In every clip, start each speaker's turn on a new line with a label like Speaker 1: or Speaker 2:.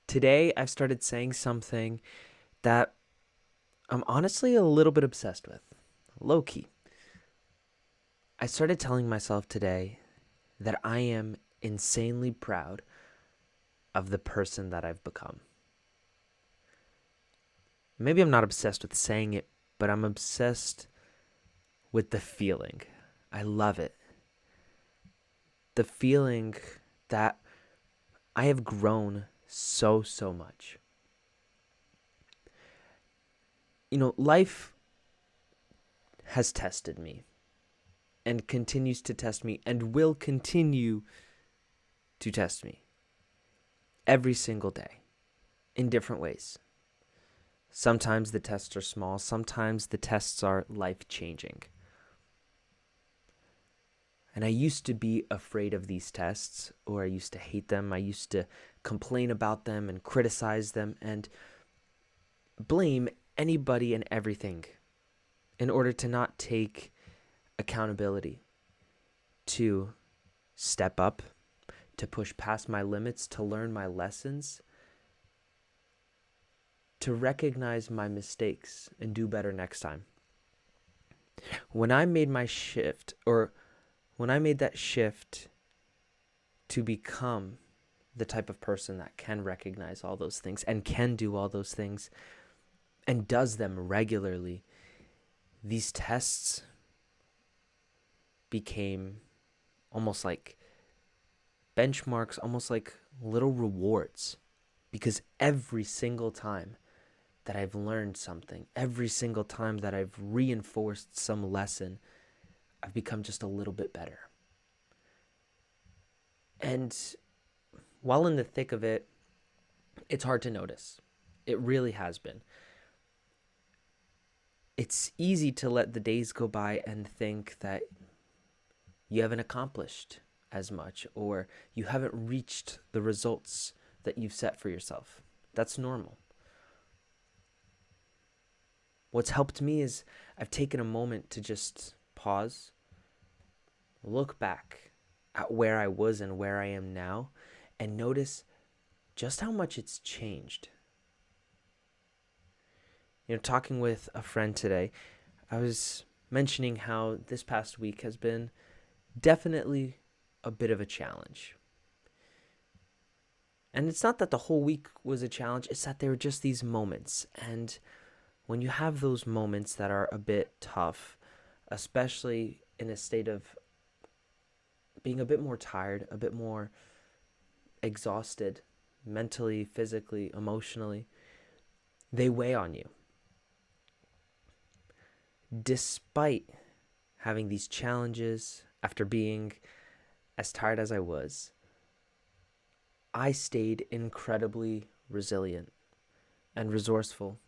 Speaker 1: Today, I've started saying something that I'm honestly a little bit obsessed with. Low key. I started telling myself today that I am insanely proud of the person that I've become. Maybe I'm not obsessed with saying it, but I'm obsessed with the feeling. I love it. The feeling that I have grown so much. Life has tested me and continues to test me and will continue to test me every single day in different ways. Sometimes the tests are small, sometimes the tests are life changing. And I used to be afraid of these tests, or I used to hate them. I used to complain about them and criticize them and blame anybody and everything in order to not take accountability, to step up, to push past my limits, to learn my lessons, to recognize my mistakes and do better next time. When I made my shift, or when I made that shift to become the type of person that can recognize all those things and can do all those things and does them regularly, these tests became almost like benchmarks, almost like little rewards. Because every single time that I've learned something, every single time that I've reinforced some lesson, I've become just a little bit better. And while in the thick of it, it's hard to notice. It really has been. It's easy to let the days go by and think that you haven't accomplished as much or you haven't reached the results that you've set for yourself. That's normal. What's helped me is I've taken a moment to just pause, look back at where I was and where I am now, and notice just how much it's changed. Talking with a friend today, I was mentioning how this past week has been definitely a bit of a challenge. And it's not that the whole week was a challenge, it's that there were just these moments. And when you have those moments that are a bit tough, especially in a state of being a bit more tired, a bit more exhausted, mentally, physically, emotionally, they weigh on you. Despite having these challenges, after being as tired as I was, I stayed incredibly resilient and resourceful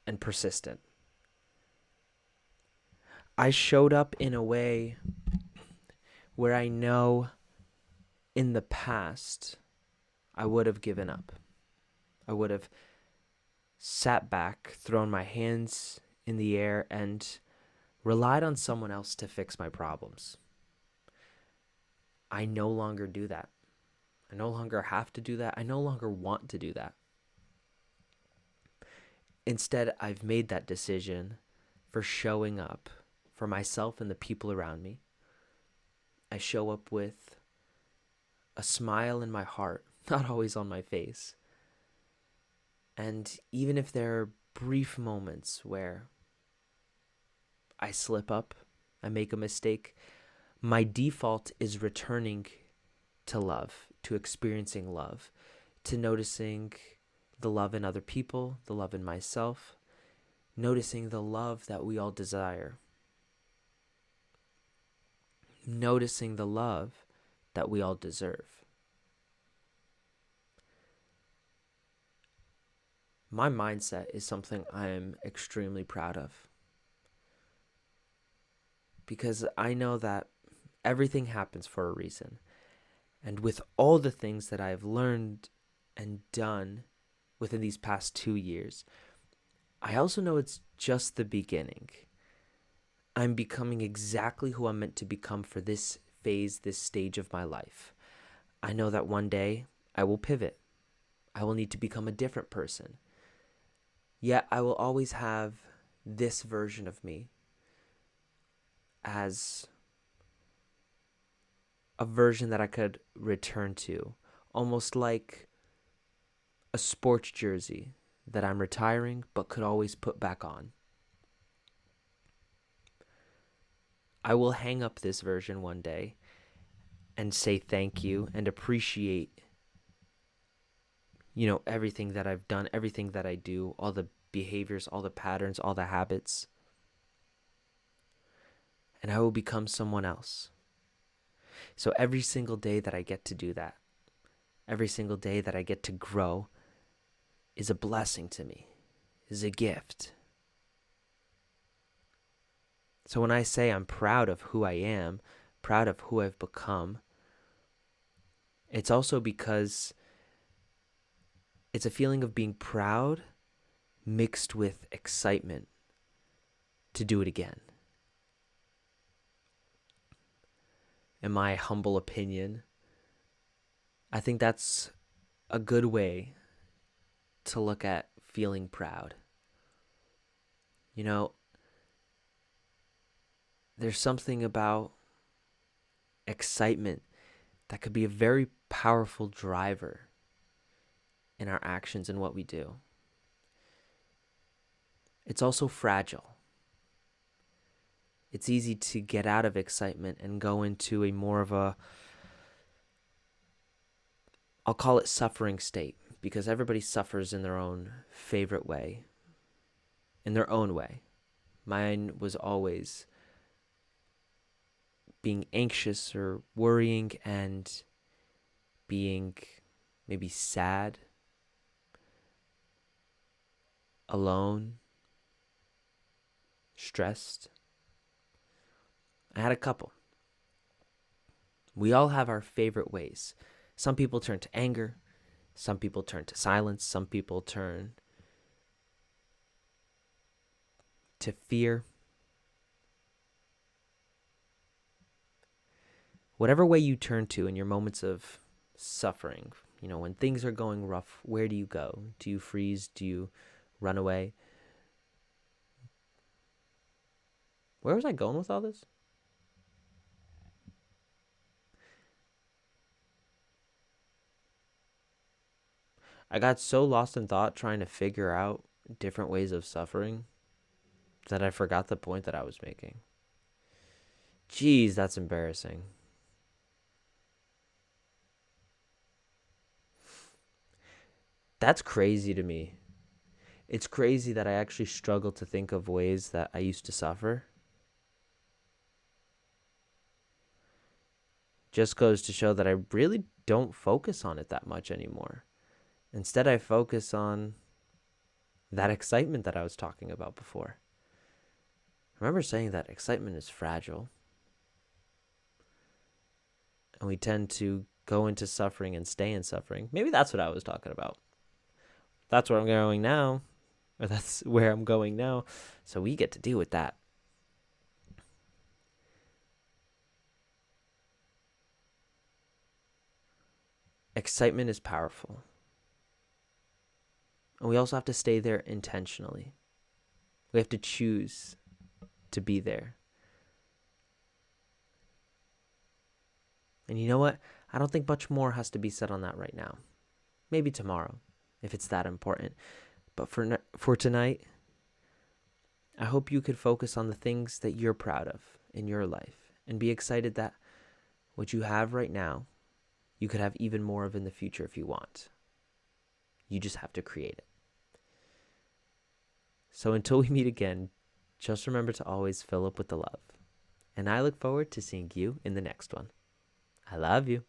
Speaker 1: and persistent. I showed up in a way where I know in the past I would have given up. I would have sat back, thrown my hands in the air, and relied on someone else to fix my problems. I no longer do that. I no longer have to do that. I no longer want to do that. Instead, I've made that decision for showing up for myself and the people around me. I show up with a smile in my heart, not always on my face. And even if there are brief moments where I slip up, I make a mistake, my default is returning to love, to experiencing love, to noticing the love in other people, the love in myself, noticing the love that we all desire, noticing the love that we all deserve. My mindset is something I am extremely proud of because I know that everything happens for a reason. And with all the things that I've learned and done within these past 2 years, I also know it's just the beginning. I'm becoming exactly who I'm meant to become for this phase, this stage of my life. I know that one day I will pivot. I will need to become a different person. Yet I will always have this version of me as a version that I could return to, almost like a sports jersey that I'm retiring but could always put back on. I will hang up this version one day and say thank you and appreciate, everything that I've done, everything that I do, all the behaviors, all the patterns, all the habits. And I will become someone else. So every single day that I get to do that, every single day that I get to grow is a blessing to me, is a gift. So when I say I'm proud of who I am, proud of who I've become, it's also because it's a feeling of being proud mixed with excitement to do it again. In my humble opinion, I think that's a good way to look at feeling proud. There's something about excitement that could be a very powerful driver in our actions and what we do. It's also fragile. It's easy to get out of excitement and go into a more of a, I'll call it suffering state, because everybody suffers in their own favorite way, in their own way. Mine was always being anxious or worrying and being maybe sad, alone, stressed. I had a couple. We all have our favorite ways. Some people turn to anger. Some people turn to silence. Some people turn to fear. Whatever way you turn to in your moments of suffering, when things are going rough, where do you go? Do you freeze? Do you run away? Where was I going with all this? I got so lost in thought trying to figure out different ways of suffering that I forgot the point that I was making. Jeez, that's embarrassing. That's crazy to me. It's crazy that I actually struggle to think of ways that I used to suffer. Just goes to show that I really don't focus on it that much anymore. Instead, I focus on that excitement that I was talking about before. I remember saying that excitement is fragile. And we tend to go into suffering and stay in suffering. Maybe that's what I was talking about. That's where I'm going now. Or that's where I'm going now. So we get to deal with that. Excitement is powerful. And we also have to stay there intentionally. We have to choose to be there. And you know what? I don't think much more has to be said on that right now. Maybe tomorrow, if it's that important. But for tonight, I hope you could focus on the things that you're proud of in your life and be excited that what you have right now, you could have even more of in the future if you want. You just have to create it. So until we meet again, just remember to always fill up with the love. And I look forward to seeing you in the next one. I love you.